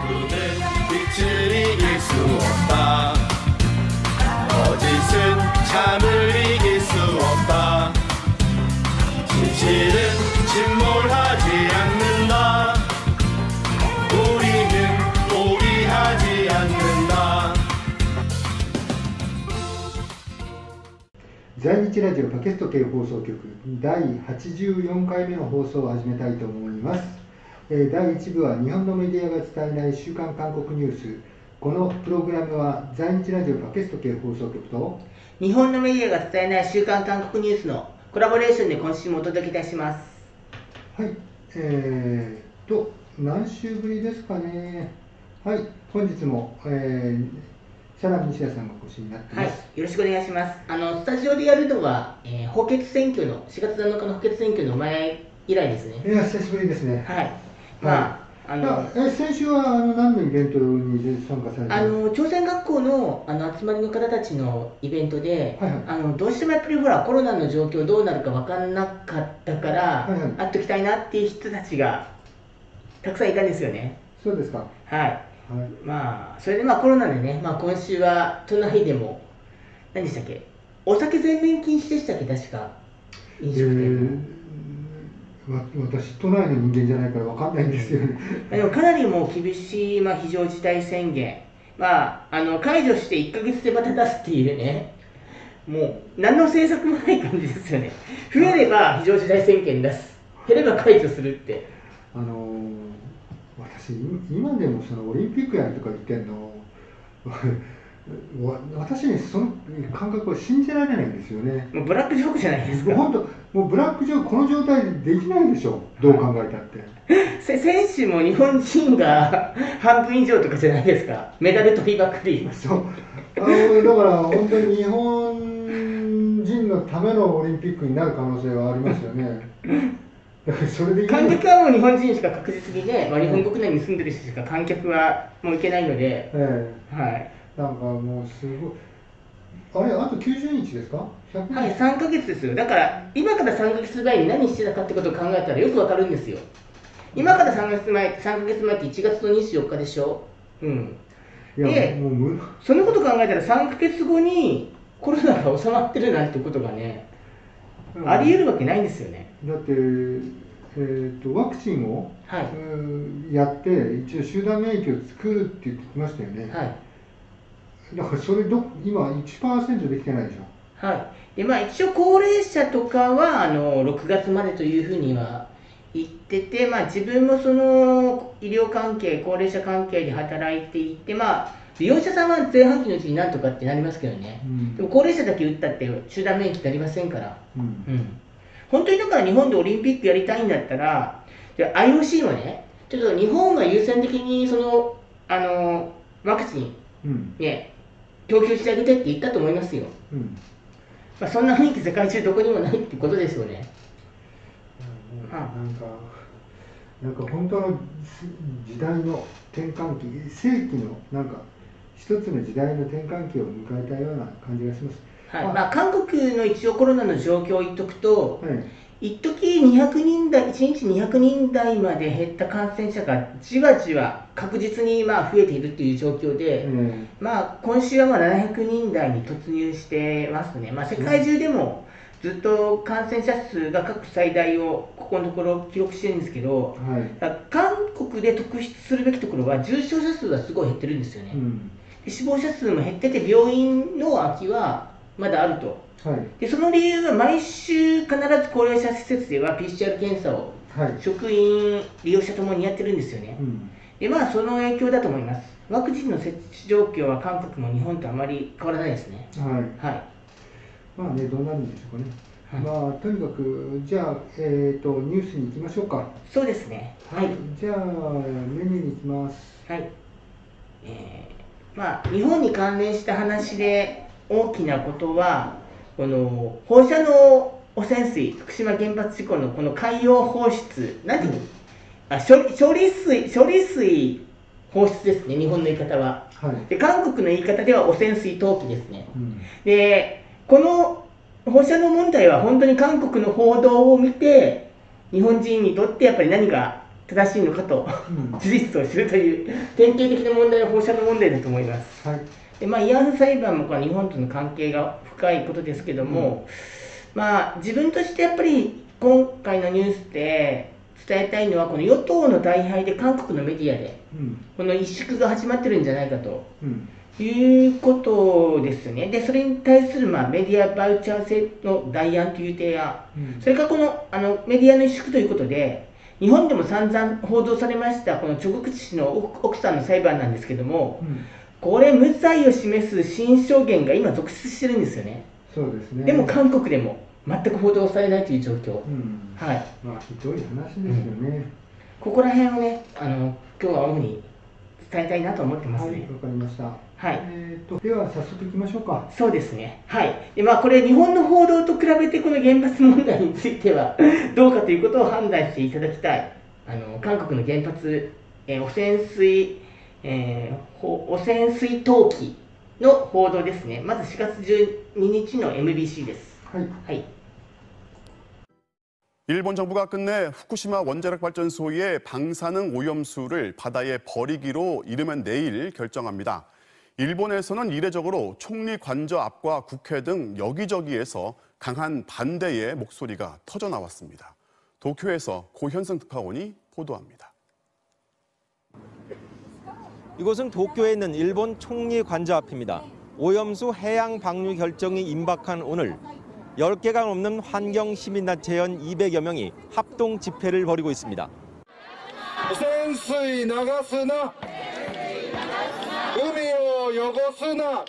꿈은 빛을 이길 수 없다. 거짓은 참을 이길 수 없다. 진실은 침몰하지 않는다. 우리는 포기하지 않는다. 在日ラジオパケスト系放送局第84回目の放送を始めたいと思います。第1部は日本のメディアが伝えない週刊韓国ニュース。このプログラムは在日ラジオパケスト系放送局と日本のメディアが伝えない週刊韓国ニュースのコラボレーションで今週もお届けいたします。はい、何週ぶりですかね。はい、本日も、サラミ西田さんがお越しになっています。はい、よろしくお願いします。スタジオでやるのは、補欠選挙の4月7日の補欠選挙の前以来ですね。いや、久しぶりですね。はい。先週は何のイベントに参加されたんですか？朝鮮学校の集まりの方たちのイベントで、どうしてもやっぱりほらコロナの状況どうなるか分からなかったから、会っておきたいなっていう人たちがたくさんいたんですよね。そうですか。はい。それでコロナでね、今週は都内でも何でしたっけ、お酒全面禁止でしたっけ、確か飲食店私都内の人間じゃないから分かんないんですよね。でもかなりもう厳しい、非常事態宣言、解除して1ヶ月でまた出すっていうね、もう何の政策もない感じですよね。増えれば非常事態宣言出す、減れば解除するって。私今でもそのオリンピックやるとか言ってんの私にその感覚を信じられないんですよね。もうブラックジョークじゃないですか。本当もうブラックジョークこの状態でできないでしょ、どう考えたって。選手も日本人が半分以上とかじゃないですか、メダル取りばっかり。そうだから本当に日本人のためのオリンピックになる可能性はありますよね。それで観客はもう日本人しか確実にね、日本国内に住んでる人しか観客はもう行けないので、はい。なんかもうすごい、あと90日ですか？はい、3ヶ月ですよ。だから今から3ヶ月前に何してたかってことを考えたらよくわかるんですよ。今から3ヶ月前って1月の24日でしょ。で、そのことを考えたら3ヶ月後にコロナが収まってるなんてことがね、ありえるわけないんですよね。だって、ワクチンを、やって一応集団免疫を作るって言ってきましたよね。だからそれ今 1% できてないでしょ。はい。で一応高齢者とかは6月までというふうには言ってて、自分もその医療関係、高齢者関係で働いていて、利用者さんは前半期のうちになんとかってなりますけどね、でも高齢者だけ打ったって集団免疫になりませんから、本当にだから日本でオリンピックやりたいんだったら、IOC もね、ちょっと日本が優先的にそのワクチン、供給してあげてって言ったと思いますよ。そんな雰囲気世界中どこにもないってことですよね。なんか本当の時代の転換期、世紀のなんか一つの時代の転換期を迎えたような感じがします。韓国の一応コロナの状況を言っとくと、一時200人台、1日200人台まで減った感染者がじわじわ確実に増えているという状況で、今週は700人台に突入してますね。世界中でもずっと感染者数が過去最大をここのところ記録してるんですけど、韓国で特筆するべきところは重症者数がすごい減ってるんですよね。死亡者数も減ってて病院の空きはまだあると。でその理由は毎週必ず高齢者施設では PCR 検査を職員、利用者ともにやってるんですよね。でその影響だと思います。ワクチンの接種状況は韓国も日本とあまり変わらないですね。どうなるんでしょうかね。とにかくじゃあ、ニュースに行きましょうか。そうですね。じゃあメニューに行きます。日本に関連した話で大きなことは、この放射能汚染水、福島原発事故のこの海洋放出、処理水放出ですね、日本の言い方は。で韓国の言い方では汚染水投棄ですね。でこの放射能問題は本当に韓国の報道を見て、日本人にとってやっぱり何か正しいのかと、事実を知るという典型的な問題は放射能問題だと思います。はい、で慰安婦裁判もこの日本との関係が深いことですけども、自分としてやっぱり今回のニュースで伝えたいのは、この与党の大敗で韓国のメディアで、この一縮が始まってるんじゃないかと。いうことですね。で、それに対するメディアバウチャー制の代案という提案、それからこのメディアの萎縮ということで、日本でも散々報道されましたこのチョ・グクチ氏の奥さんの裁判なんですけども、これ、無罪を示す新証言が今、続出してるんですよね。そうですね。でも韓国でも全く報道されないという状況、はい、ひどい話ですよね。ここら辺をね、今日は主に伝えたいなと思ってますね。はい、わかりました。はい、では早速いきましょうか。そうですね。はい。で、これ日本の報道と比べてこの原発問題についてはどうかということを判断していただきたい。韓国の原発、汚染水投棄の報道ですね。まず4月12日の MBC です。はい。はい。일본 정부가 끝내 후쿠시마 원자력 발전소의 방사능 오염수를 바다에 버리기로 이르면 내일 결정합니다. 일본에서는 이례적으로 총리 관저 앞과 국회 등 여기저기에서 강한 반대의 목소리가 터져 나왔습니다. 도쿄에서 고현승 특파원이 보도합니다. 이곳은 도쿄에 있는 일본 총리 관저 앞입니다. 오염수 해양 방류 결정이 임박한 오늘 10개가 넘는 환경시민단체 연 200여 명이 합동 집회를 벌이고 있습니다.汚染水流すな、海を汚すな.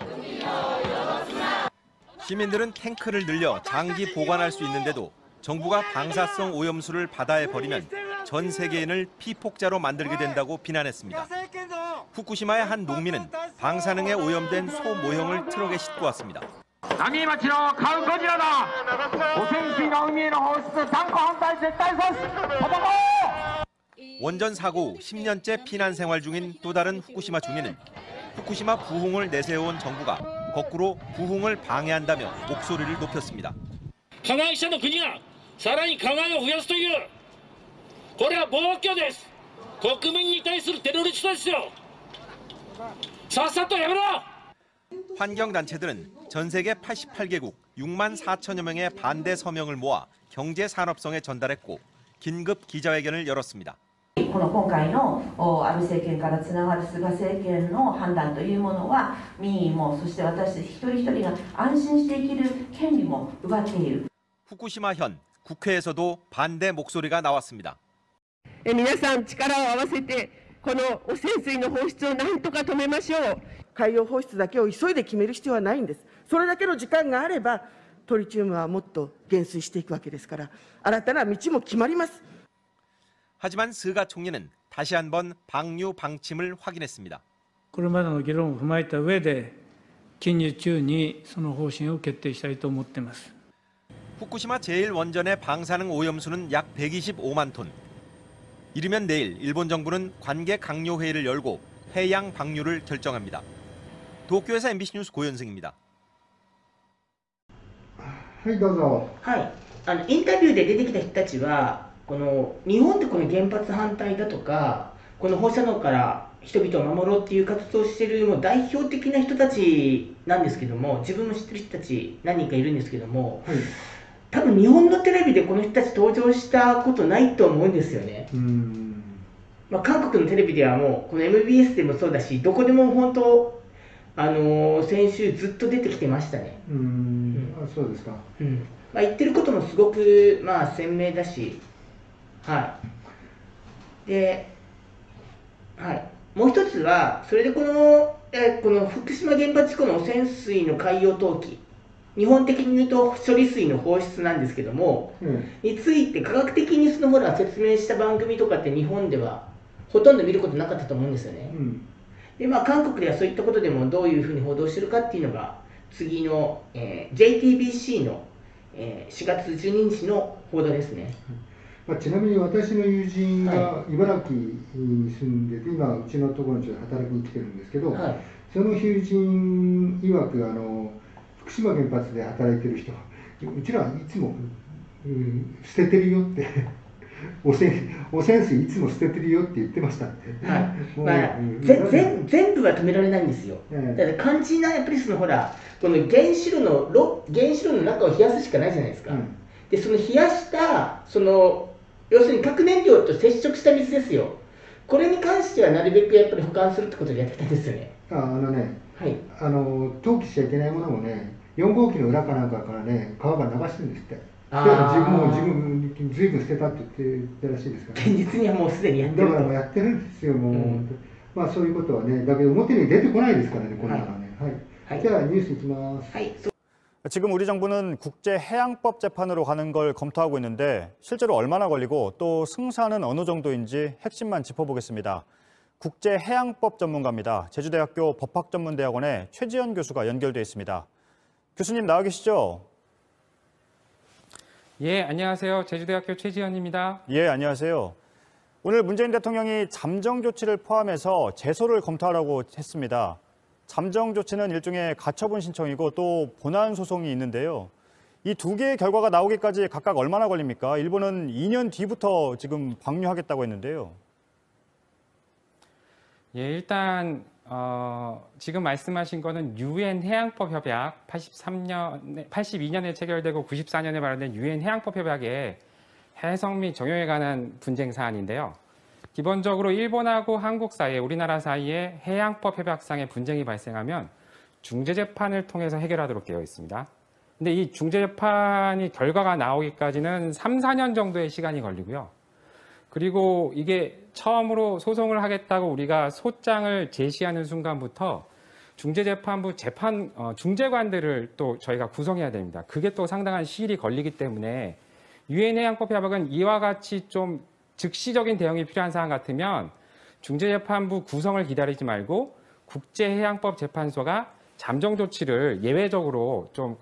시민들은 탱크를 늘려 장기 보관할 수 있는데도 정부가 방사성 오염수를 바다에 버리면 전 세계인을 피폭자로 만들게 된다고 비난했습니다. 후쿠시마의 한 농민은 방사능에 오염된 소 모형을 트럭에 싣고 왔습니다. 원전 사고 후 10년째 피난 생활 중인 또 다른 후쿠시마 주민은 후쿠시마 부흥을 내세워온 정부가 거꾸로 부흥을 방해한다며 목소리를 높였습니다. 加害者の国がさらに加害を増やすという、これは暴挙です。国民に対するテロリストですよ。さっさとやめろ。 환경단체들은 전 세계 88개국 6만 4천여 명의 반대 서명을 모아 경제 산업성에 전달했고 긴급 기자회견을 열었습니다. この今回の安倍政権からつながる菅政権の判断というものは民意もそして私一人一人が安心して生きる権利も奪っている。 후쿠시마현 국회에서도 반대 목소리가 나왔습니다. 皆さん力を合わせてこの汚染水の放出を何とか止めましょう。海洋放出だけを急いで決める必要はないんです。それだけの時間があればトリチウムはもっと減衰していくわけですから新たな道も決まります。 하지만 스가 총리는 다시 한번 방류 방침을 확인했습니다. これまでの議論を踏まえた上で近日中にその方針を決定したいと思っています。 후쿠시마 제1원전의 방사능 오염수는 약 125만 톤. 이르면 내일 일본 정부는 관계 강요 회의를 열고 해양 방류를 결정합니다. 도쿄에서 MBC 뉴스 고현승입니다. はいどうぞ。はい。インタビューで出てきた人たちは、この日本ってこの原発反対だとか、この放射能から人々を守ろうっていう活動をしているもう代表的な人たちなんですけども、自分も知ってる人たち何人かいるんですけども、多分日本のテレビでこの人たち登場したことないと思うんですよね。韓国のテレビではもうこの MBS でもそうだし、どこでも本当先週ずっと出てきてましたね。そうですか。言ってることもすごく鮮明だし、はい。で、はい。もう一つはそれでこの福島原発事故の汚染水の海洋投棄、日本的に言うと処理水の放出なんですけども、について科学的にほら説明した番組とかって日本ではほとんど見ることなかったと思うんですよね。で韓国ではそういったことでもどういうふうに報道してるかっていうのが次の、JTBC の、4月12日の報道ですね。ちなみに私の友人が茨城に住んでて、今うちのところに働きに来てるんですけど、その友人曰く福島原発で働いてる人、うちらはいつも、捨ててるよって汚染水いつも捨ててるよって言ってましたって。はい、まあ、全部は止められないんですよ。だから肝心なやっぱりほら、この原子炉の中を冷やすしかないじゃないですか。で、その冷やした要するに核燃料と接触した水ですよ。これに関してはなるべくやっぱり保管するってことでやってたんですよね。はい、投棄しちゃいけないものもね、4号機の裏かなんかからね、川が流してるんですって。自分ずいぶん捨てたって言ってたらしいですから、現実にはもうすでにやってるだからもうやってるんですよ、もう、まあそういうことはね、だけど表に出てこないですからね、こんなのはね。はい。じゃあニュースいきます。지금 우리 정부는 국제해양법 재판으로 가는 걸 검토하고 있는데 실제로 얼마나 걸리고 또 승사는 어느 정도인지 핵심만 짚어보겠습니다. 국제해양법 전문가입니다. 제주대학교 법학전문대학원의 최지연 교수가 연결돼 있습니다. 교수님 나와 계시죠? 예, 안녕하세요. 제주대학교 최지연입니다. 예, 안녕하세요. 오늘 문재인 대통령이 잠정 조치를 포함해서 제소를 검토하라고 했습니다. 잠정 조치는 일종의 가처분 신청이고 또 본안 소송이 있는데요. 이 두 개의 결과가 나오기까지 각각 얼마나 걸립니까? 일본은 2년 뒤부터 지금 방류하겠다고 했는데요. 예, 일단 지금 말씀하신 거는 유엔 해양법 협약 82년에 체결되고 94년에 발효된 유엔 해양법 협약의 해석 및 적용에 관한 분쟁 사안인데요. 기본적으로 일본하고 한국 사이에 우리나라 사이에 해양법 협약상의 분쟁이 발생하면 중재재판을 통해서 해결하도록 되어 있습니다. 근데 이 중재재판이 결과가 나오기까지는 3, 4년 정도의 시간이 걸리고요. 그리고 이게 처음으로 소송을 하겠다고 우리가 소장을 제시하는 순간부터 중재재판부 중재관들을 또 저희가 구성해야 됩니다. 그게 또 상당한 시일이 걸리기 때문에 유엔 해양법 협약은 이와 같이 좀 즉시적인 대응이 필요한 사안 같으면 중재재판부 구성을 기다리지 말고 국제해양법 재판소가 잠정 조치를 예외적으로 좀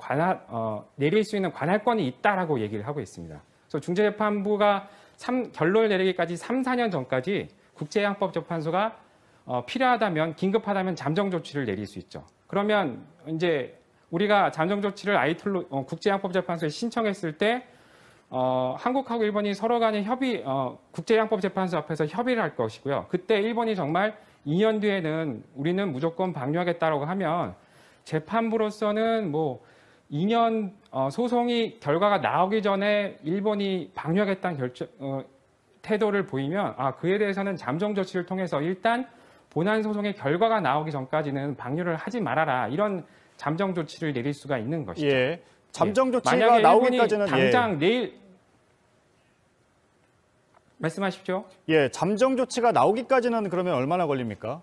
내릴 수 있는 관할권이 있다라고 얘기를 하고 있습니다. 그래서 중재재판부가 결론을 내리기까지 3, 4년 전까지 국제해양법 재판소가 필요하다면 긴급하다면 잠정 조치를 내릴 수 있죠. 그러면 이제 우리가 잠정 조치를 국제해양법 재판소에 신청했을 때 한국하고 일본이 서로 간에 국제해양법재판소 앞에서 협의를 할 것이고요. 그때 일본이 정말 2년 뒤에는 우리는 무조건 방류하겠다라고 하면 재판부로서는 뭐 2년 소송이 결과가 나오기 전에 일본이 방류하겠다는 태도를 보이면 그에 대해서는 잠정 조치를 통해서 일단 본안 소송의 결과가 나오기 전까지는 방류를 하지 말아라 이런 잠정 조치를 내릴 수가 있는 것이죠. 예. 잠정 조치가 나오기까지는 당장 내일 말씀하십시오. 예, 잠정 조치가 나오기까지는 그러면 얼마나 걸립니까?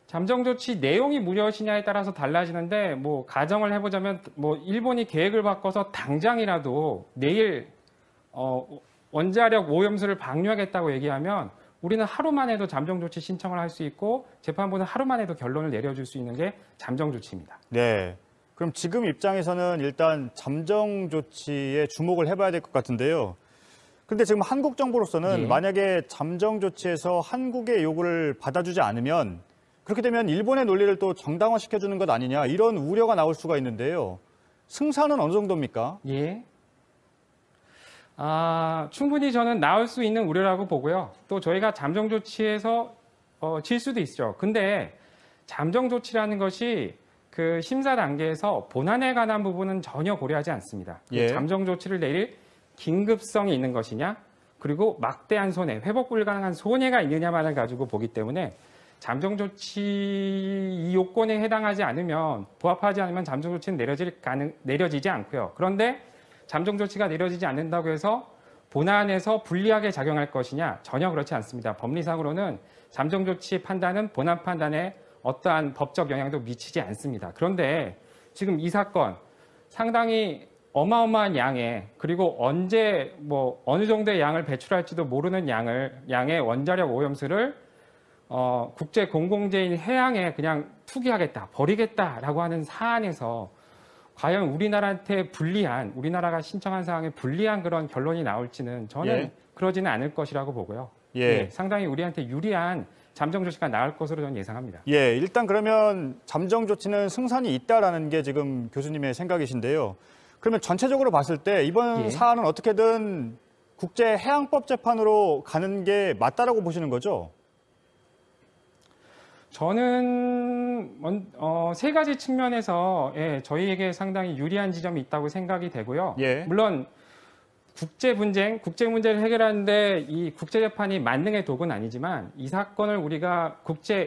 잠정 조치 내용이 무엇이냐에 따라서 달라지는데 뭐 가정을 해보자면 뭐 일본이 계획을 바꿔서 당장이라도 내일 원자력 오염수를 방류하겠다고 얘기하면 우리는 하루만 해도 잠정 조치 신청을 할 수 있고 재판부는 하루만 해도 결론을 내려줄 수 있는 게 잠정 조치입니다. 네. 그럼 지금 입장에서는 일단 잠정 조치에 주목을 해봐야 될 것 같은데요. 그런데 지금 한국 정부로서는 만약에 잠정 조치에서 한국의 요구를 받아주지 않으면 그렇게 되면 일본의 논리를 또 정당화시켜주는 것 아니냐 이런 우려가 나올 수가 있는데요. 승사는 어느 정도입니까? 예. 충분히 저는 나올 수 있는 우려라고 보고요. 또 저희가 잠정 조치에서 질 수도 있죠. 근데 잠정 조치라는 것이 그 심사 단계에서 본안에 관한 부분은 전혀 고려하지 않습니다. 잠정 조치를 내릴 긴급성이 있는 것이냐, 그리고 막대한 손해, 회복 불가능한 손해가 있느냐만을 가지고 보기 때문에 잠정 조치 이 요건에 해당하지 않으면, 부합하지 않으면 잠정 조치는 내려지지 않고요. 그런데 잠정 조치가 내려지지 않는다고 해서 본안에서 불리하게 작용할 것이냐? 전혀 그렇지 않습니다. 법리상으로는 잠정 조치 판단은 본안 판단에 어떠한 법적 영향도 미치지 않습니다. 그런데 지금 이 사건 상당히 어마어마한 양의, 그리고 언제 어느 정도의 양을 배출할지도 모르는 양의 원자력 오염수를 국제 공공재인 해양에 그냥 투기하겠다, 버리겠다라고 하는 사안에서 과연 우리나라한테 불리한, 우리나라가 신청한 사항에 불리한 그런 결론이 나올지는 저는 그러지는 않을 것이라고 보고요. 상당히 우리한테 유리한 잠정 조치가 나올 것으로 저는 예상합니다. 일단 그러면 잠정 조치는 승산이 있다라는 게 지금 교수님의 생각이신데요. 그러면 전체적으로 봤을 때 이번 사안은 어떻게든 국제해양법 재판으로 가는 게 맞다라고 보시는 거죠? 저는 세 가지 측면에서 저희에게 상당히 유리한 지점이 있다고 생각이 되고요. 물론 국제 문제를 해결하는데 이 국제재판이 만능의 도구는 아니지만 이 사건을 우리가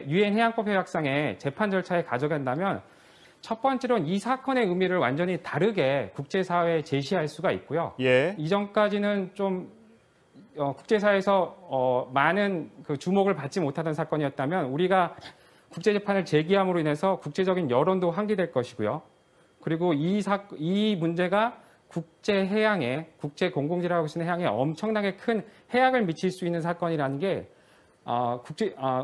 유엔 해양법 협약상의 재판 절차에 가져간다면 첫 번째로는 이 사건의 의미를 완전히 다르게 국제사회에 제시할 수가 있고요. 이전까지는 좀 국제사회에서 많은 그 주목을 받지 못하던 사건이었다면 우리가 국제재판을 제기함으로 인해서 국제적인 여론도 환기될 것이고요. 그리고 이 문제가 국제공공지라고 하시는 해양에 엄청나게 큰 해악을 미칠 수 있는 사건이라는 게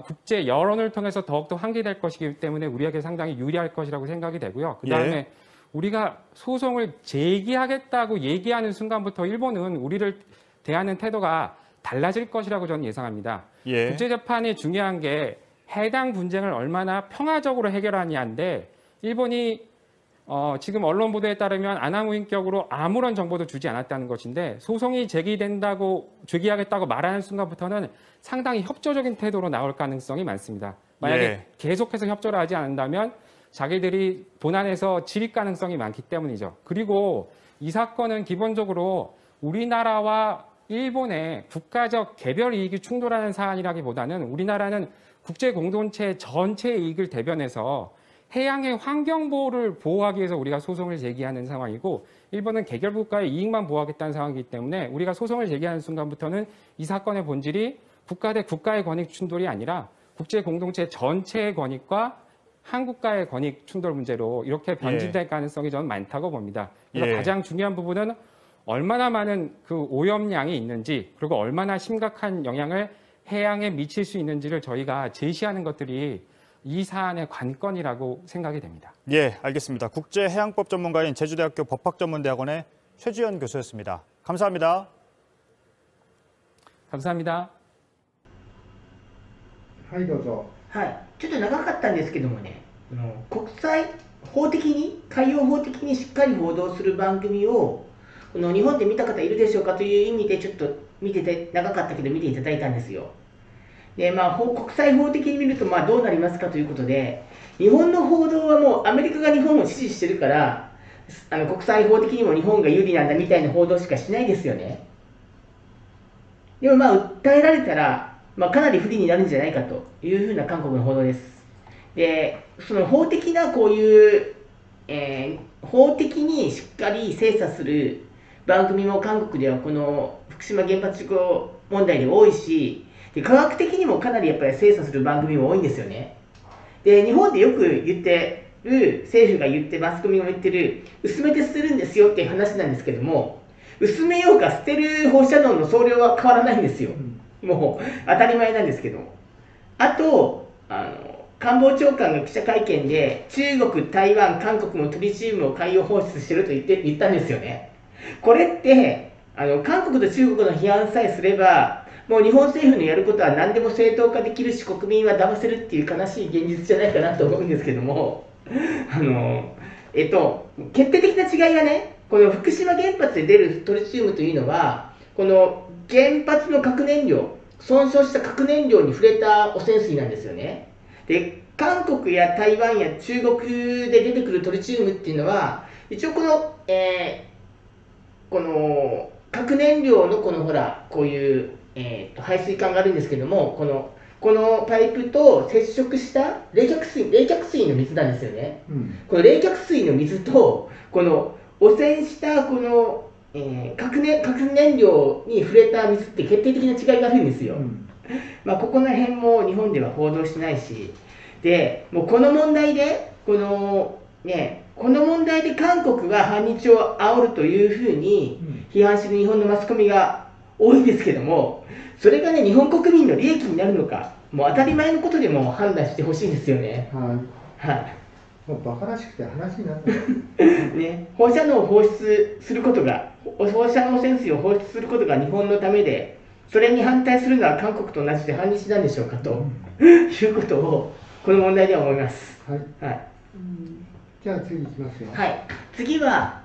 국제 여론을 통해서 더욱더 환기될 것이기 때문에 우리에게 상당히 유리할 것이라고 생각이 되고요. 그다음에 우리가 소송을 제기하겠다고 얘기하는 순간부터 일본은 우리를 대하는 태도가 달라질 것이라고 저는 예상합니다. 국제재판이 중요한 게 해당 분쟁을 얼마나 평화적으로 해결하냐인데 일본이 지금 언론 보도에 따르면 아나무인격으로 아무런 정보도 주지 않았다는 것인데 소송이 제기하겠다고 말하는 순간부터는 상당히 협조적인 태도로 나올 가능성이 많습니다. 만약에 계속해서 협조를 하지 않는다면 자기들이 본안에서 질릴 가능성이 많기 때문이죠. 그리고 이 사건은 기본적으로 우리나라와 일본의 국가적 개별 이익이 충돌하는 사안이라기보다는 우리나라는 국제 공동체 전체의 이익을 대변해서 해양의 환경 보호를 보호하기 위해서 우리가 소송을 제기하는 상황이고 일본은 개별 국가의 이익만 보호하겠다는 상황이기 때문에 우리가 소송을 제기하는 순간부터는 이 사건의 본질이 국가 대 국가의 권익 충돌이 아니라 국제 공동체 전체의 권익과 한 국가의 권익 충돌 문제로 이렇게 변질될 가능성이 저는 많다고 봅니다. 그래서 가장 중요한 부분은 얼마나 많은 그 오염량이 있는지 그리고 얼마나 심각한 영향을 해양에 미칠 수 있는지를 저희가 제시하는 것들이 이 사안의 관건이라고 생각이 됩니다. 알겠습니다. 국제해양법 전문가인 제주대학교 법학전문대학원의 최주연 교수였습니다. 감사합니다. 감사합니다. はいどうぞ。はい、ちょっと長かったんですけどもね、国際法的に、海洋法的にしっかり報道する番組を日本で見た方いるでしょうかという意味でちょっと見てて長かったけど見ていただいたんですよ。で国際法的に見るとどうなりますかということで、日本の報道はもうアメリカが日本を支持してるから国際法的にも日本が有利なんだみたいな報道しかしないですよね。でも訴えられたら、かなり不利になるんじゃないかというふうな韓国の報道です。でその法的なこういう、法的にしっかり精査する番組も韓国ではこの福島原発事故問題で多いし、で科学的にもかなりやっぱり精査する番組も多いんですよね。で日本でよく言ってる、政府が言ってマスコミが言ってる薄めて捨てるんですよっていう話なんですけども、薄めようか捨てる放射能の総量は変わらないんですよ。もう当たり前なんですけど。あと官房長官が記者会見で中国、台湾、韓国もトリチウムを海洋放出してると言ったんですよね。これって韓国と中国の批判さえすればもう日本政府のやることは何でも正当化できるし国民は騙せるっていう悲しい現実じゃないかなと思うんですけども決定的な違いがね、この福島原発で出るトリチウムというのはこの原発の核燃料、損傷した核燃料に触れた汚染水なんですよね。で韓国や台湾や中国で出てくるトリチウムっていうのは一応この核燃料のこういう排水管があるんですけども、このパイプと接触した冷却水の水なんですよね。この冷却水の水とこの汚染したこの、核燃料に触れた水って決定的な違いがあるんですよ。ここら辺も日本では報道しないし、でもうこの問題で韓国が反日を煽るというふうに批判する日本のマスコミが多いんですけども、それがね日本国民の利益になるのか、もう当たり前のことでも判断してほしいんですよね。もうバカらしくて話になったね、放射能を放出することが、放射能汚染水を放出することが日本のためで、それに反対するのは韓国と同じで反日なんでしょうかと、いうことをこの問題では思います。じゃあ次いきますよ。次は、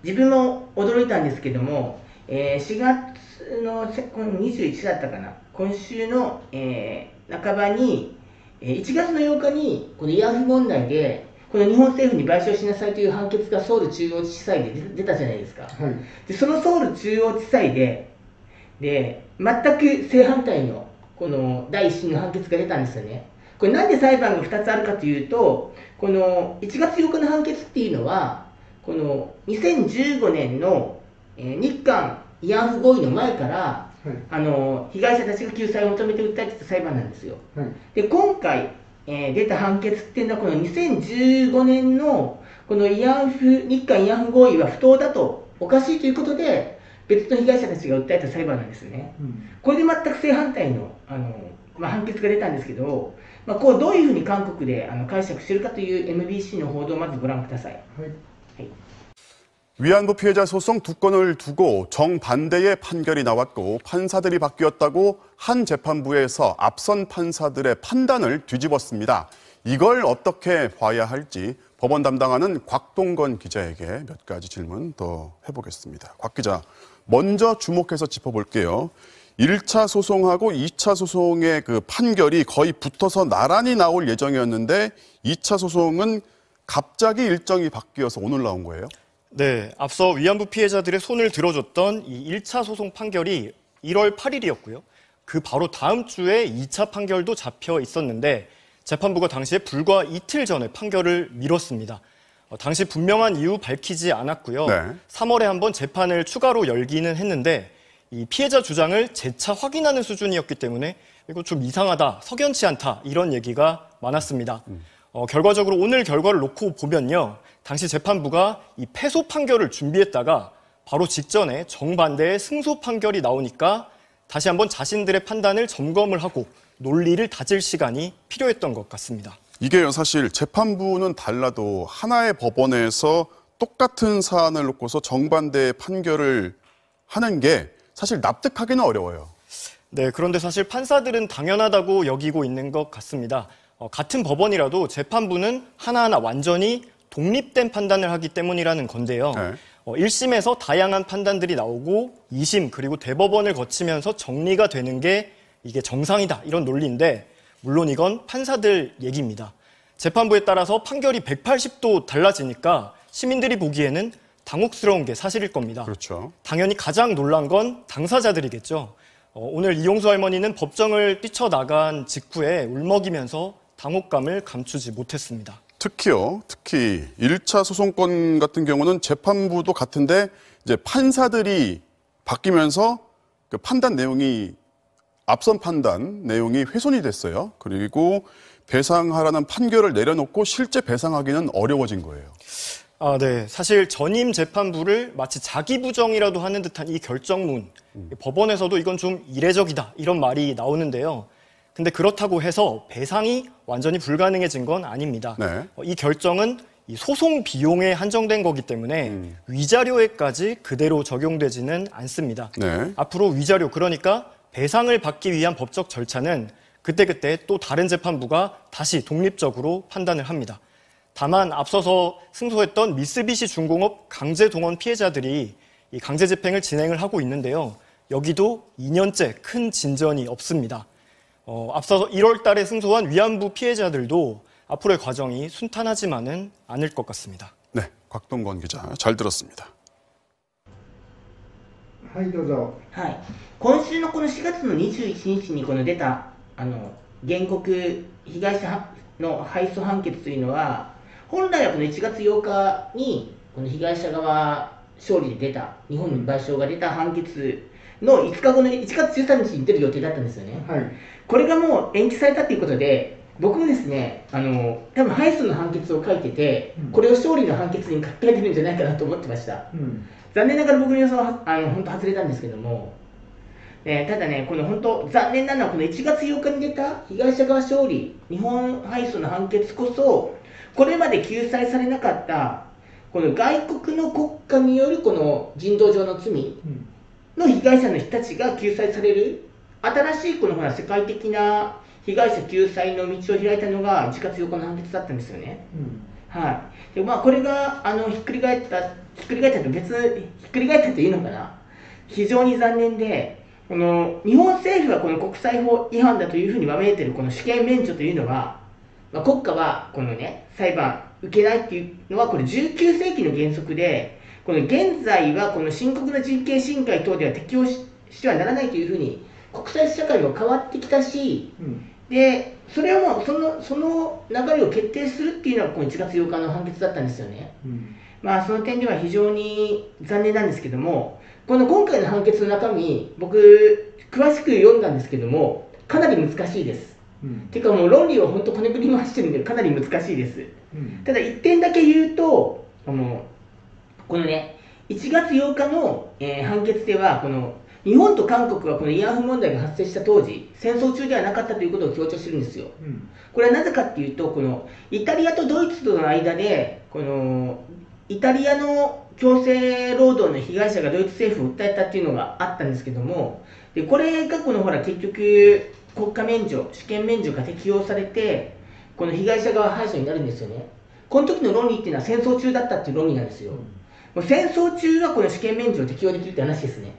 自分も驚いたんですけども、4月の21だったかな、今週の、半ばに、1月の8日にこの慰安婦問題でこの日本政府に賠償しなさいという判決がソウル中央地裁で出たじゃないですか、はい、でそのソウル中央地裁で全く正反対のこの第一審の判決が出たんですよね。これなんで裁判が2つあるかというと、この1月8日の判決っていうのはこの2015年の日韓慰安婦合意の前から、はい、被害者たちが救済を求めて訴えてた裁判なんですよ。はい、で今回、出た判決っていうのはこの2015年のこの日韓慰安婦合意は不当だと、おかしいということで別の被害者たちが訴えた裁判なんですね。うん、これで全く正反対の、判決が出たんですけど、こうどういうふうに韓国で解釈しているかという MBC の報道をまずご覧ください。はいはい、위안부 피해자 소송 2건을 두고 정반대의 판결이 나왔고 판사들이 바뀌었다고 한 재판부에서 앞선 판사들의 판단을 뒤집었습니다. 이걸 어떻게 봐야 할지 법원 담당하는 곽동건 기자에게 몇 가지 질문 더 해보겠습니다. 곽 기자, 먼저 주목해서 짚어볼게요. 1차 소송하고 2차 소송의 그 판결이 거의 붙어서 나란히 나올 예정이었는데 2차 소송은 갑자기 일정이 바뀌어서 오늘 나온 거예요? 네, 앞서 위안부 피해자들의 손을 들어줬던 이 1차 소송 판결이 1월 8일이었고요. 그 바로 다음 주에 2차 판결도 잡혀 있었는데 재판부가 당시에 불과 이틀 전에 판결을 미뤘습니다. 당시 분명한 이유 밝히지 않았고요. 네. 3월에 한번 재판을 추가로 열기는 했는데 이 피해자 주장을 재차 확인하는 수준이었기 때문에 이거 좀 이상하다, 석연치 않다 이런 얘기가 많았습니다. 결과적으로 오늘 결과를 놓고 보면요. 당시 재판부가 이 패소 판결을 준비했다가 바로 직전에 정반대의 승소 판결이 나오니까 다시 한번 자신들의 판단을 점검을 하고 논리를 다질 시간이 필요했던 것 같습니다. 이게요, 사실 재판부는 달라도 하나의 법원에서 똑같은 사안을 놓고서 정반대의 판결을 하는 게 사실 납득하기는 어려워요. 네, 그런데 사실 판사들은 당연하다고 여기고 있는 것 같습니다. 같은 법원이라도 재판부는 하나하나 완전히 독립된 판단을 하기 때문이라는 건데요. 네. 1심에서 다양한 판단들이 나오고 2심 그리고 대법원을 거치면서 정리가 되는 게 이게 정상이다 이런 논리인데 물론 이건 판사들 얘기입니다. 재판부에 따라서 판결이 180도 달라지니까 시민들이 보기에는 당혹스러운 게 사실일 겁니다. 그렇죠. 당연히 가장 놀란 건 당사자들이겠죠. 오늘 이용수 할머니는 법정을 뛰쳐나간 직후에 울먹이면서 당혹감을 감추지 못했습니다. 특히 1차 소송권 같은 경우는 재판부도 같은데 이제 판사들이 바뀌면서 그 판단 내용이 앞선 판단 내용이 훼손이 됐어요. 그리고 배상하라는 판결을 내려놓고 실제 배상하기는 어려워진 거예요. 네. 사실 전임 재판부를 마치 자기 부정이라도 하는 듯한 이 결정문, 법원에서도 이건 좀 이례적이다 이런 말이 나오는데요. 근데 그렇다고 해서 배상이 완전히 불가능해진 건 아닙니다. 네. 이 결정은 이 소송 비용에 한정된 거기 때문에 위자료에까지 그대로 적용되지는 않습니다. 네. 앞으로 위자료, 그러니까 배상을 받기 위한 법적 절차는 그때그때 또 다른 재판부가 다시 독립적으로 판단을 합니다. 다만 앞서서 승소했던 미쓰비시 중공업 강제 동원 피해자들이 이 강제 집행을 진행을 하고 있는데요. 여기도 2년째 큰 진전이 없습니다. 앞서서 1월 달에 승소한 위안부 피해자들도 앞으로의 과정이 순탄하지만은 않을 것 같습니다. 네, 곽동건 기자 잘 들었습니다. はいどうぞ。はい。今週のこの4月の21日にこの出た原告被害者の敗訴判決というのは、本来はこの1月8日にこの被害者側勝利で出た日本に賠償が出た判決の5日後の1月13日に出る予定だったんですよね。はい。これがもう延期されたということで、僕もですね、多分敗訴の判決を書いてて、これを勝利の判決に書き換えてるんじゃないかなと思ってました。残念ながら僕の予想は本当外れたんですけども、ただね、この本当残念なのはこの1月8日に出た被害者側勝利、日本敗訴の判決こそ、これまで救済されなかったこの外国の国家によるこの人道上の罪の被害者の人たちが救済される新しいこの世界的な被害者救済の道を開いたのが1月8日の判決だったんですよね。はい。でこれがひっくり返ったといういいのかな。非常に残念で、この日本政府がこの国際法違反だというふうにわめいているこの主権免除というのは、国家はこのね、裁判受けないっていうのは、これ19世紀の原則で、この現在はこの深刻な人権侵害等では適用してはならないというふうに、国際社会も変わってきたし、で、それはもうその流れを決定するっていうのがこの1月8日の判決だったんですよね。まあその点では非常に残念なんですけども、この今回の判決の中身、僕、詳しく読んだんですけども、かなり難しいです。ていうかもう論理を本当こねくり回してるんで、かなり難しいです。ただ一点だけ言うと、このね、1月8日の、判決では、この日本と韓国はこの慰安婦問題が発生した当時、戦争中ではなかったということを強調してるんですよ。これはなぜかっていうと、このイタリアとドイツとの間で、このイタリアの強制労働の被害者がドイツ政府を訴えたっていうのがあったんですけども、でこれがこのほら結局国家免除、主権免除が適用されて、この被害者側敗訴になるんですよね。この時の論理っていうのは戦争中だったっていう論理なんですよ。もう戦争中はこの主権免除を適用できるって話ですね。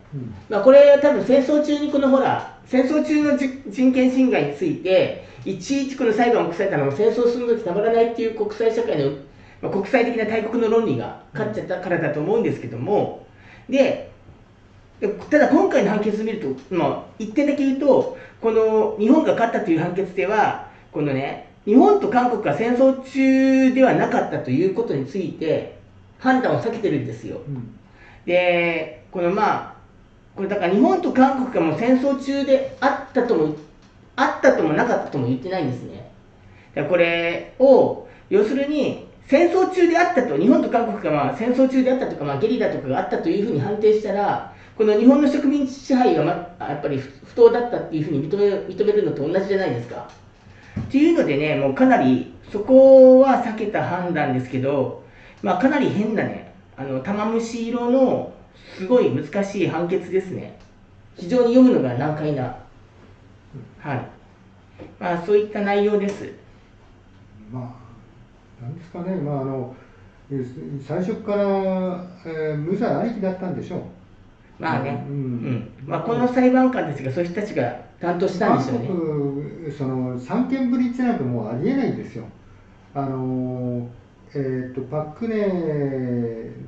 まあこれ多分戦争中にこのほら、戦争中の人権侵害について、いちいちこの裁判を起こされたのも戦争するのにたまらないっていう国際社会の、国際的な大国の論理が勝っちゃったからだと思うんですけども、で、ただ今回の判決を見ると、一点だけ言うと、この日本が勝ったという判決では、このね、日本と韓国が戦争中ではなかったということについて、判断を避けてるんですよ。で、これだから日本と韓国がもう戦争中であったともなかったとも言ってないんですね。だからこれを、要するに、戦争中であったと、日本と韓国が戦争中であったとか、ゲリラとかがあったというふうに判定したら、この日本の植民地支配が、やっぱり不当だったっていうふうに認めるのと同じじゃないですか。っていうのでね、もうかなりそこは避けた判断ですけど、かなり変なね、玉虫色のすごい難しい判決ですね。非常に読むのが難解な。はい。そういった内容です。なんですかね、最初から、無罪ありきだったんでしょう。この裁判官たちが、そういう人たちが担当したんですよね。三権分立なんてもうありえないんですよ。パク・クネ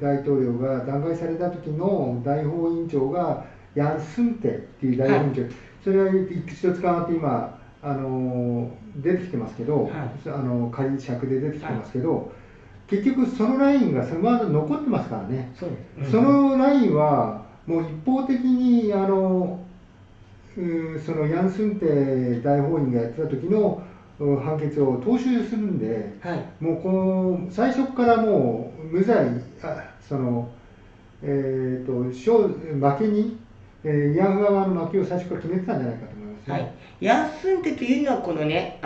大統領が弾劾された時の大法院長がヤン・スンテっていう大法院長、それは一度捕まって今出てきてますけど、仮釈で出てきてますけど、結局そのラインがそのまま残ってますからね。そのラインはもう一方的にそのヤン・スンテ大法院がやってた時の判決を踏襲するんで、もうこの最初からもう無罪、負けに、慰安婦側の負けを最初から決めてたんじゃないかと思いますね。ヤン・スンテというのはこのね、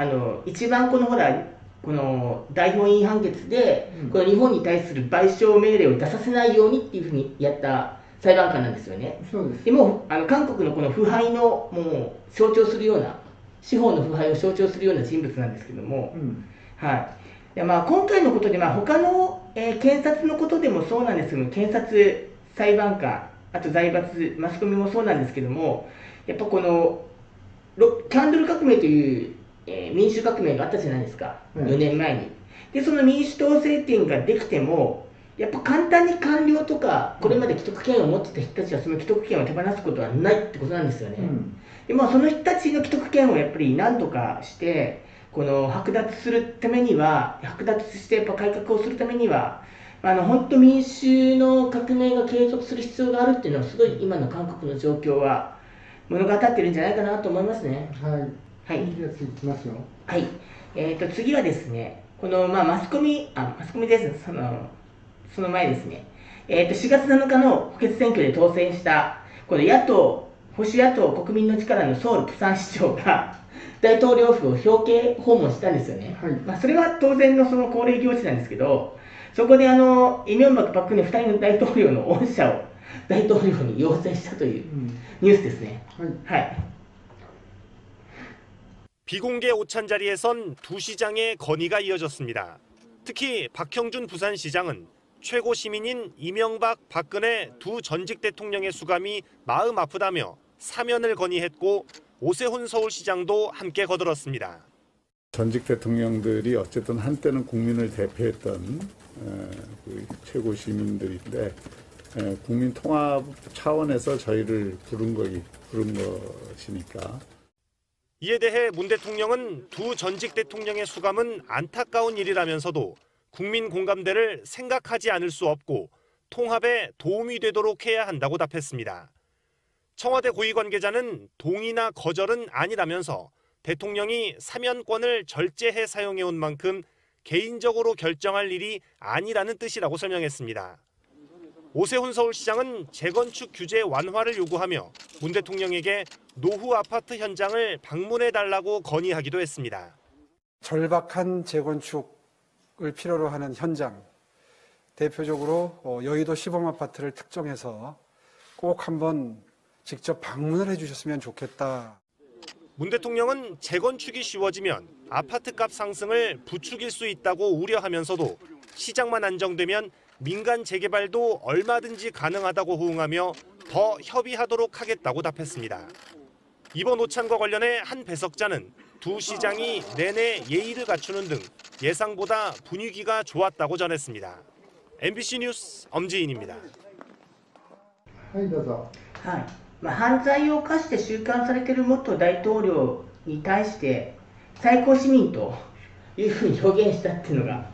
一番このほら、この大法院判決で、この日本に対する賠償命令を出させないようにっていうふうにやった裁判官なんですよね。でも韓国のこの腐敗のもう象徴するような、司法の腐敗を象徴するような人物なんですけども、で今回のことで、他の、検察のことでもそうなんですけども、検察、裁判官、あと財閥、マスコミもそうなんですけども、やっぱこのキャンドル革命という、民主革命があったじゃないですか、4年前に。で、その民主党政権ができても、やっぱ簡単に官僚とか、これまで既得権を持ってた人たちはその既得権を手放すことはないってことなんですよね。でその人たちの既得権をやっぱり何とかして、この剥奪するためには、剥奪してやっぱ改革をするためには、本当民主の革命が継続する必要があるっていうのは、すごい今の韓国の状況は物語ってるんじゃないかなと思いますね。いいやついきますよ。次はですね、このマスコミです。その前ですね、4月7日の補欠選挙で当選した、この保守野党国民の力のソウル・プサン市長が大統領府を表敬訪問したんですよね。それは当然のその恒例行事なんですけど、そこでイ・ミョンバク、パク・クネ2人の大統領の恩赦を大統領に要請したというニュースですね。비공개 오찬 자리에선 두 시장의 건의가 이어졌습니다. 특히 박형준 부산시장은 최고 시민인 이명박, 박근혜 두 전직 대통령의 수감이 마음 아프다며 사면을 건의했고 오세훈 서울시장도 함께 거들었습니다. 전직 대통령들이 어쨌든 한때는 국민을 대표했던 그 최고 시민들인데 국민 통합 차원에서 저희를 부른 것이니까. 이에 대해 문 대통령은 두 전직 대통령의 수감은 안타까운 일이라면서도 국민 공감대를 생각하지 않을 수 없고 통합에 도움이 되도록 해야 한다고 답했습니다. 청와대 고위 관계자는 동의나 거절은 아니라면서 대통령이 사면권을 절제해 사용해온 만큼 개인적으로 결정할 일이 아니라는 뜻이라고 설명했습니다. 오세훈 서울시장은 재건축 규제 완화를 요구하며 문 대통령에게 노후 아파트 현장을 방문해달라고 건의하기도 했습니다. 절박한 재건축을 필요로 하는 현장, 대표적으로 여의도 시범 아파트를 특정해서 꼭 한번 직접 방문을 해주셨으면 좋겠다. 문 대통령은 재건축이 쉬워지면 아파트값 상승을 부추길 수 있다고 우려하면서도 시장만 안정되면 민간 재개발도 얼마든지 가능하다고 호응하며 더 협의하도록 하겠다고 답했습니다. 이번 오찬과 관련해 한 배석자는 두 시장이 내내 예의를 갖추는 등 예상보다 분위기가 좋았다고 전했습니다. MBC 뉴스 엄지인입니다. はいどうぞ。はい。犯罪を犯して収監されている元大統領に対して最高市民というふうに表現したっていうのが、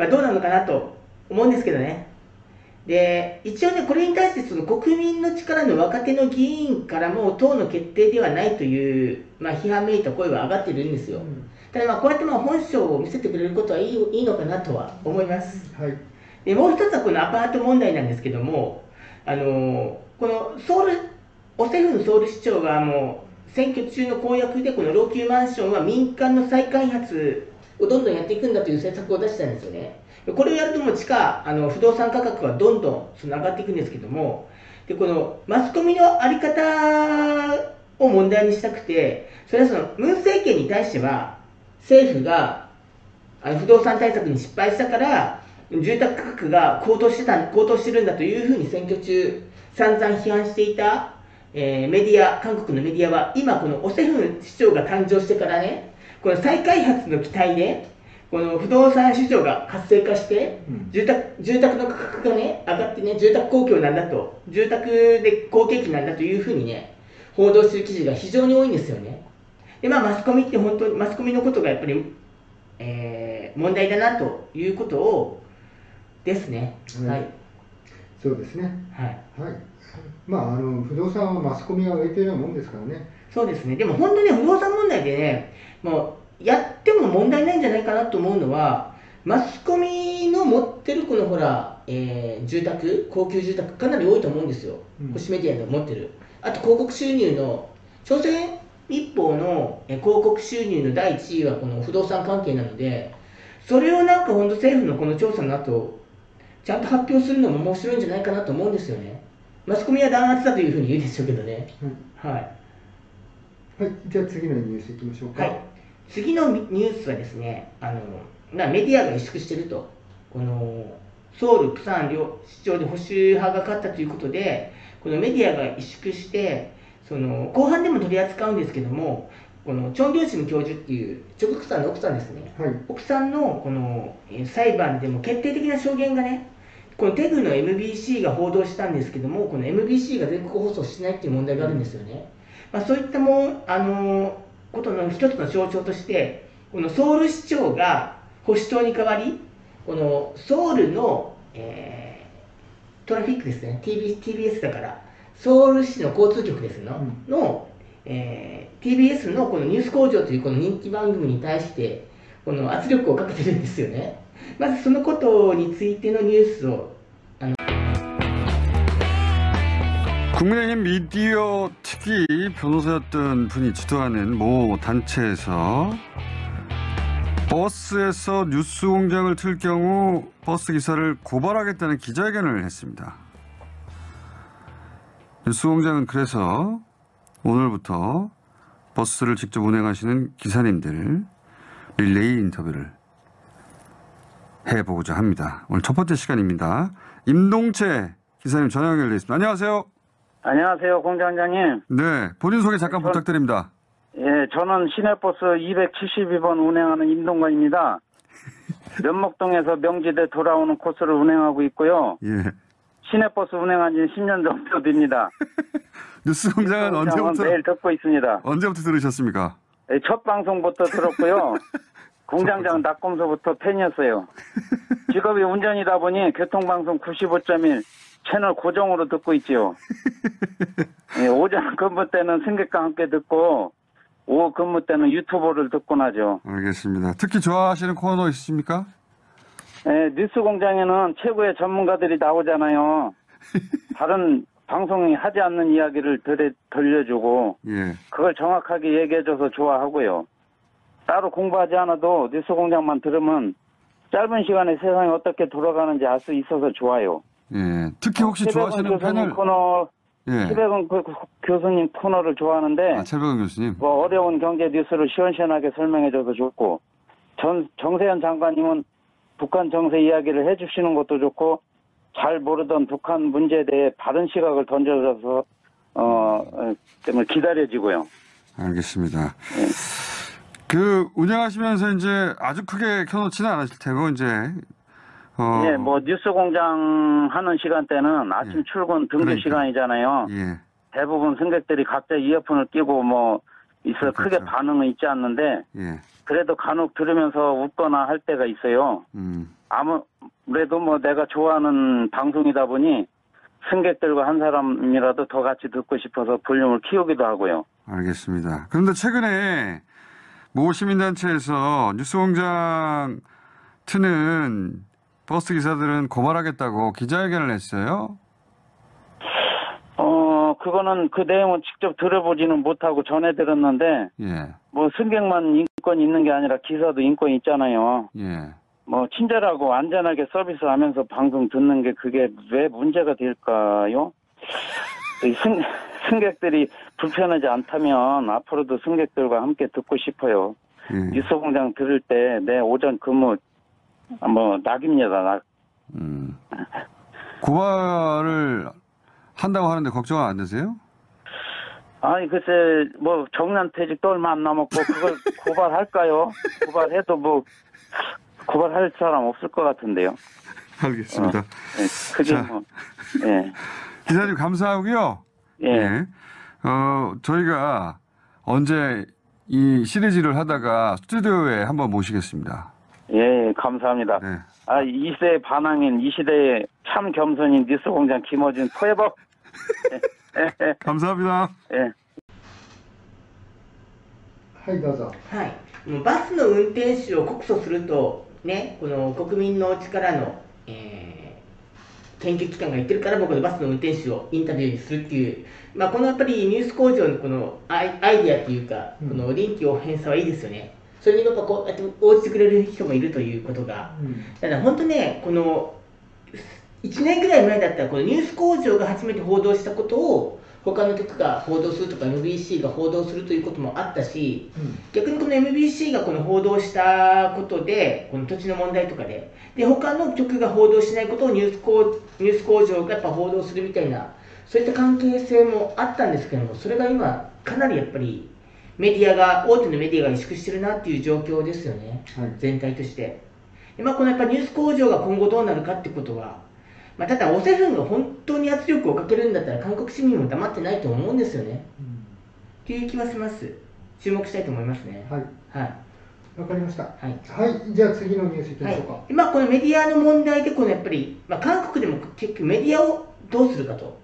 どうなのかなと思うんですけどね。で、一応ね、これに対してその国民の力の若手の議員からも党の決定ではないという、批判めいた声は上がっているんですよ。ただこうやって本性を見せてくれることはいいのかなとは思います。はい、でもう一つはこのアパート問題なんですけども、このオセフンソウル市長が選挙中の公約でこの老朽マンションは民間の再開発をどんどんやっていくんだという政策を出したんですよね。これをやると不動産価格はどんどん上がっていくんですけども、でこのマスコミの在り方を問題にしたくて、それはムン政権に対しては政府が不動産対策に失敗したから住宅価格が高騰してるんだというふうに選挙中散々批判していたメディア、韓国のメディアは今このオセフン市長が誕生してからね、この再開発の期待でこの不動産市場が活性化して、住宅の価格がね上がってね、住宅公共なんだと、住宅で好景気なんだというふうにね報道する記事が非常に多いんですよね。でマスコミって本当にマスコミのことがやっぱり、問題だなということをですね。はい。そうですね。はい。はい。不動産はマスコミが植えてるようなもんですからね。そうですね。でも本当に不動産問題でね、もうやっても問題ないんじゃないかなと思うのは、マスコミの持ってるこの住宅、高級住宅かなり多いと思うんですよ。保守メディアの持ってる。あと広告収入の朝鮮日報の広告収入の第1位はこの不動産関係なので、それを本当政府のこの調査の後ちゃんと発表するのも面白いんじゃないかなと思うんですよね。マスコミは弾圧だというふうに言うでしょうけどね。はい。はい、じゃあ次のニュースいきましょうか。はい。次のニュースはですね、メディアが萎縮していると。このソウル、プサン両市長で保守派が勝ったということで、このメディアが萎縮して、後半でも取り扱うんですけども、このチョン・リョン氏の教授っていうチョ・グクさんの奥さんですね。はい、奥さんのこの裁判でも決定的な証言がね、このテグの MBC が報道したんですけども、この MBC が全国放送しないっていう問題があるんですよね。そういったことの一つの象徴として、このソウル市長が保守党に代わり、このソウルの、トラフィックですね、TBS だから、ソウル市の交通局ですの、TBS のこのニュース工場というこの人気番組に対して、この圧力をかけてるんですよね。まずそのことについてのニュースを국민의힘 미디어 특위 변호사였던 분이 주도하는 모 단체에서 버스에서 뉴스공장을 틀 경우 버스 기사를 고발하겠다는 기자회견을 했습니다. 뉴스공장은 그래서 오늘부터 버스를 직접 운행하시는 기사님들 릴레이 인터뷰를 해보고자 합니다. 오늘 첫 번째 시간입니다. 임동채 기사님 전화 연결되어 있습니다. 안녕하세요. 안녕하세요, 공장장님. 네, 본인 소개 잠깐 부탁드립니다. 예, 저는 시내버스 272번 운행하는 임동관입니다. 면목동에서 명지대 돌아오는 코스를 운행하고 있고요. 예. 시내버스 운행한 지 10년 정도 됩니다. 뉴스공장은 언제부터 매일 듣고 있습니다. 언제부터 들으셨습니까? 예, 첫 방송부터 들었고요. 공장장 낙검서부터 팬이었어요. 직업이 운전이다 보니 교통방송 95.1 채널 고정으로 듣고 있지요. 예, 오전 근무 때는 승객과 함께 듣고 오후 근무 때는 유튜브를 듣곤 하죠. 알겠습니다. 특히 좋아하시는 코너 있으십니까? 예, 뉴스공장에는 최고의 전문가들이 나오잖아요. 다른 방송이 하지 않는 이야기를 들려주고 예. 그걸 정확하게 얘기해줘서 좋아하고요. 따로 공부하지 않아도 뉴스공장만 들으면 짧은 시간에 세상이 어떻게 돌아가는지 알 수 있어서 좋아요. 예. 특히 혹시 좋아하시는 패널 코너, 예. 최백은 교수님 코너를 좋아하는데 최백은 교수님. 뭐 어려운 경제 뉴스를 시원시원하게 설명해줘서 좋고 정세현 장관님은 북한 정세 이야기를 해주시는 것도 좋고 잘 모르던 북한 문제에 대해 바른 시각을 던져줘서 때문에 기다려지고요. 알겠습니다. 그 운영하시면서 이제 아주 크게 켜놓지는 않으실 테고 이제 예, 뭐 뉴스공장 하는 시간대는 아침 출근 등교 시간이잖아요. 예. 대부분 승객들이 각자 이어폰을 끼고 뭐 있어 크게 반응은 있지 않는데 예. 그래도 간혹 들으면서 웃거나 할 때가 있어요. 아무래도 뭐 내가 좋아하는 방송이다 보니 승객들과 한 사람이라도 더 같이 듣고 싶어서 볼륨을 키우기도 하고요. 알겠습니다. 그런데 최근에 모 시민단체에서 뉴스공장 트는 버스 기사들은 고발하겠다고 기자회견을 했어요. 그거는 그 내용은 직접 들어보지는 못하고 전해 들었는데, 예. 뭐 승객만 인권이 있는 게 아니라 기사도 인권이 있잖아요. 예. 뭐 친절하고 안전하게 서비스하면서 방송 듣는 게 그게 왜 문제가 될까요? 승객들이 불편하지 않다면 앞으로도 승객들과 함께 듣고 싶어요. 뉴스공장 들을 때 내 오전 근무 뭐 낙입니다. 낙. 고발을 한다고 하는데 걱정은 안 되세요? 아니 글쎄 뭐 정년퇴직도 얼마 안 남았고 그걸 고발할까요? 고발해도 뭐 고발할 사람 없을 것 같은데요. 알겠습니다. 네, 그게 자, 뭐 예. 기자님 감사하고요. 예. 저희가 언제 이 시리즈를 하다가 스튜디오에 한번 모시겠습니다. 예, 감사합니다. 네. 이 시대의 반항인, 이 시대의 참 겸손인 뉴스공장 김어준 포에버. 감사합니다. 예. はいどうぞ。はい。もうバスの運転手を告訴するとね、この国民の力の、研究機関が言ってるから僕はバスの運転手をインタビューにするっていう、まあこのやっぱりニュース工場のこのアイデアっていうか、この臨機応変さはいいですよね。それにやっぱこうやって応じてくれる人もいるということが、だから本当ね、この1年ぐらい前だったらこのニュース工場が初めて報道したことを他の局が報道するとか MBC が報道するということもあったし、逆にこの MBC がこの報道したことでこの土地の問題とかで他の局が報道しないことをニュース工場がやっぱ報道するみたいなそういった関係性もあったんですけども、それが今かなりやっぱりメディアが大手のメディアが萎縮してるなっていう状況ですよね、全体として。でこのやっぱニュース工場が今後どうなるかってことは、ただお世話が本当に圧力をかけるんだったら韓国市民も黙ってないと思うんですよね、っていう気はします。注目したいと思いますね。はい。わかりました。はい。じゃあ次のニュースいきましょうか。今このメディアの問題でこのやっぱり、韓国でも結局メディアをどうするかと。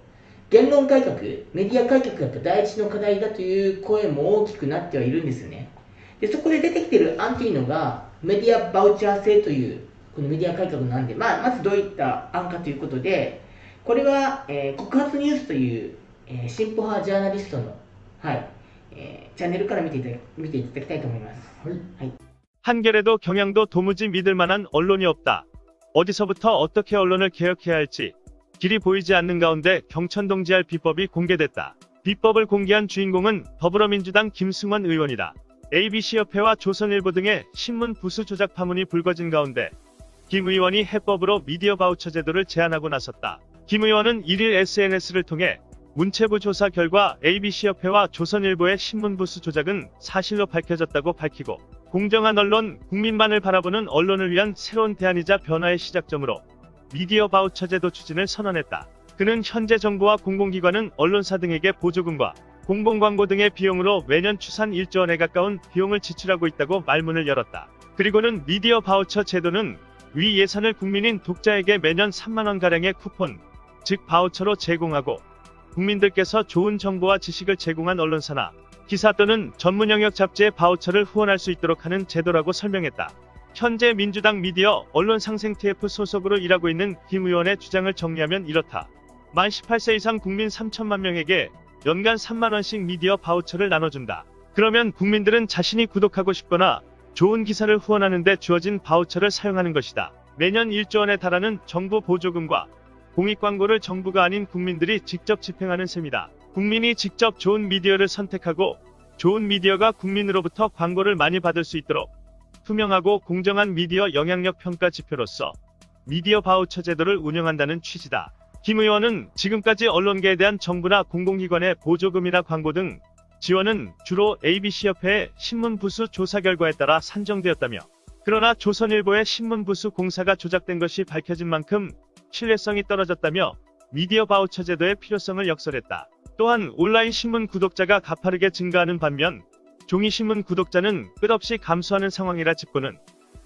言論改革、メディア改革が第一の課題だという声も大きくなってはいるんですよね。でそこで出てきている案というのがメディアバウチャー制というこのメディア改革なんで、まずどういった案かということで、これは、告発ニュースという、進歩派ジャーナリストの、チャンネルから見ていただきたいと思います。한겨레도 경향도 도무지 믿을 만한 언론이 없다. 어디서부터 어떻게 언론을 개혁해야 할지 길이 보이지 않는 가운데 경천동 지할 비법이 공개됐다. 비법을 공개한 주인공은 더불어민주당 김승환 의원이다. ABC협회와 조선일보 등의 신문 부수 조작 파문이 불거진 가운데 김 의원이 해법으로 미디어 바우처 제도를 제안하고 나섰다. 김 의원은 1일 SNS를 통해 문체부 조사 결과 ABC협회와 조선일보의 신문부수 조작은 사실로 밝혀졌다고 밝히고 공정한 언론, 국민만을 바라보는 언론을 위한 새로운 대안이자 변화의 시작점으로 미디어 바우처 제도 추진을 선언했다. 그는 현재 정부와 공공기관은 언론사 등에게 보조금과 공공광고 등의 비용으로 매년 추산 1조 원에 가까운 비용을 지출하고 있다고 말문을 열었다. 그리고는 미디어 바우처 제도는 위 예산을 국민인 독자에게 매년 3만 원가량의 쿠폰, 즉 바우처로 제공하고 국민들께서 좋은 정보와 지식을 제공한 언론사나 기사 또는 전문 영역 잡지의 바우처를 후원할 수 있도록 하는 제도라고 설명했다. 현재 민주당 미디어 언론 상생 TF 소속으로 일하고 있는 김 의원의 주장을 정리하면 이렇다. 만 18세 이상 국민 3천만 명에게 연간 3만 원씩 미디어 바우처를 나눠준다. 그러면 국민들은 자신이 구독하고 싶거나 좋은 기사를 후원하는 데 주어진 바우처를 사용하는 것이다. 매년 1조 원에 달하는 정부 보조금과 공익광고를 정부가 아닌 국민들이 직접 집행하는 셈이다. 국민이 직접 좋은 미디어를 선택하고 좋은 미디어가 국민으로부터 광고를 많이 받을 수 있도록 투명하고 공정한 미디어 영향력 평가 지표로서 미디어 바우처 제도를 운영한다는 취지다. 김 의원은 지금까지 언론계에 대한 정부나 공공기관의 보조금이나 광고 등 지원은 주로 ABC협회의 신문부수 조사 결과에 따라 산정되었다며 그러나 조선일보의 신문부수 공사가 조작된 것이 밝혀진 만큼 신뢰성이 떨어졌다며 미디어 바우처 제도의 필요성을 역설했다. 또한 온라인 신문 구독자가 가파르게 증가하는 반면 종이신문 구독자는 끝없이 감소하는 상황이라 짚고는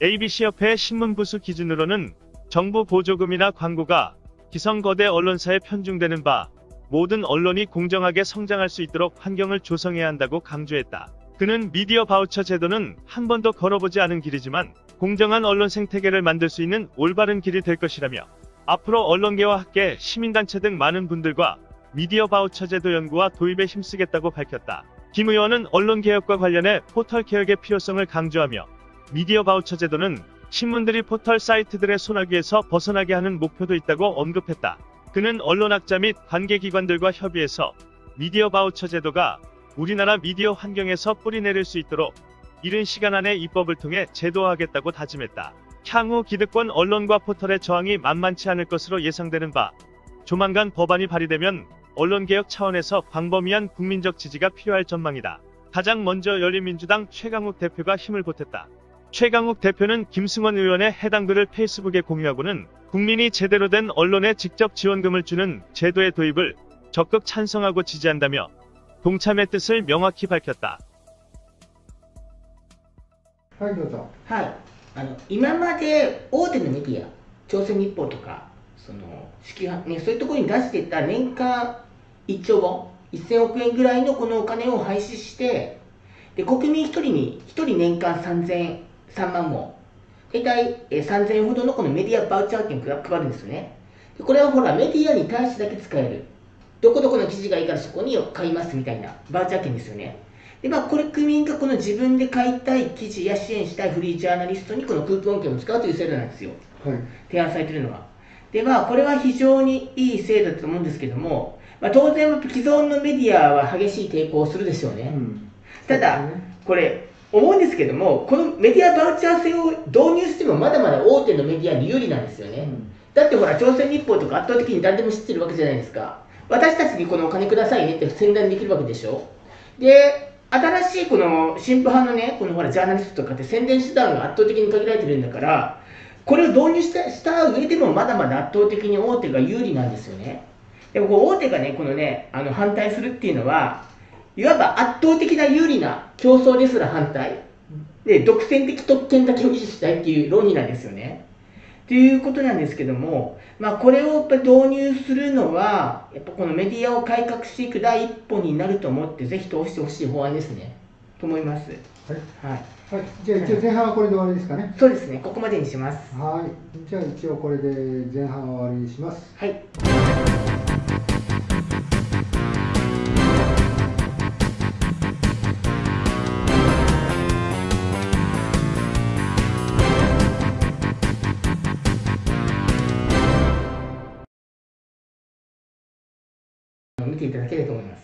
ABC협회의 신문부수 기준으로는 정부 보조금이나 광고가 기성거대 언론사에 편중되는 바 모든 언론이 공정하게 성장할 수 있도록 환경을 조성해야 한다고 강조했다. 그는 미디어 바우처 제도는 한 번도 걸어보지 않은 길이지만 공정한 언론 생태계를 만들 수 있는 올바른 길이 될 것이라며 앞으로 언론계와 학계, 시민단체 등 많은 분들과 미디어 바우처 제도 연구와 도입에 힘쓰겠다고 밝혔다. 김 의원은 언론개혁과 관련해 포털 개혁의 필요성을 강조하며 미디어 바우처 제도는 신문들이 포털 사이트들의 소나기에서 벗어나게 하는 목표도 있다고 언급했다. 그는 언론학자 및 관계기관들과 협의해서 미디어 바우처 제도가 우리나라 미디어 환경에서 뿌리내릴 수 있도록 이른 시간 안에 입법을 통해 제도화하겠다고 다짐했다. 향후 기득권 언론과 포털의 저항이 만만치 않을 것으로 예상되는 바 조만간 법안이 발의되면 언론개혁 차원에서 광범위한 국민적 지지가 필요할 전망이다. 가장 먼저 열린민주당 최강욱 대표가 힘을 보탰다. 최강욱 대표는 김승원 의원의 해당 글을 페이스북에 공유하고는 국민이 제대로 된 언론에 직접 지원금을 주는 제도의 도입을 적극 찬성하고 지지한다며 동참의 뜻을 명확히 밝혔다. はい、どうぞ。はい。今まで大手のメディア、朝鮮日報とか、そういうところに出していた年間1兆ウォン、1000億円ぐらいのこのお金を廃止して、で国民1人に1人年間3万ウォン、大体3000円ほどのこのメディアバウチャー券を配るんですよね。でこれはほら、メディアに対してだけ使える。どこどこの記事がいいからそこに買いますみたいなバウチャー券ですよね。でこれ国民がこの自分で買いたい記事や支援したいフリージャーナリストにこのクーポン券を使うという制度なんですよ、はい、提案されているのは。でこれは非常にいい制度だと思うんですけども、当然既存のメディアは激しい抵抗をするでしょうね、ただこれ思うんですけども、このメディアバウチャー制を導入してもまだまだ大手のメディアに有利なんですよね、だってほら朝鮮日報とか圧倒的に誰でも知ってるわけじゃないですか。私たちにこのお金くださいねって宣伝できるわけでしょ。で新しいこの進歩派のね、このほらジャーナリストとかって宣伝手段が圧倒的に限られてるんだから、これを導入した上でもまだまだ圧倒的に大手が有利なんですよね。でも大手がね、このね、反対するっていうのは、いわば圧倒的な有利な競争ですら反対。で、独占的特権だけを維持したいっていう論理なんですよね。ということなんですけども、これをやっぱり導入するのは、やっぱこのメディアを改革していく第一歩になると思って、ぜひ通してほしい法案ですね。と思います。はい。はい、じゃあ一応前半はこれで終わりですかね。そうですね、ここまでにします。はい。じゃあ一応これで前半は終わりにします。はい。見ていただければと思います。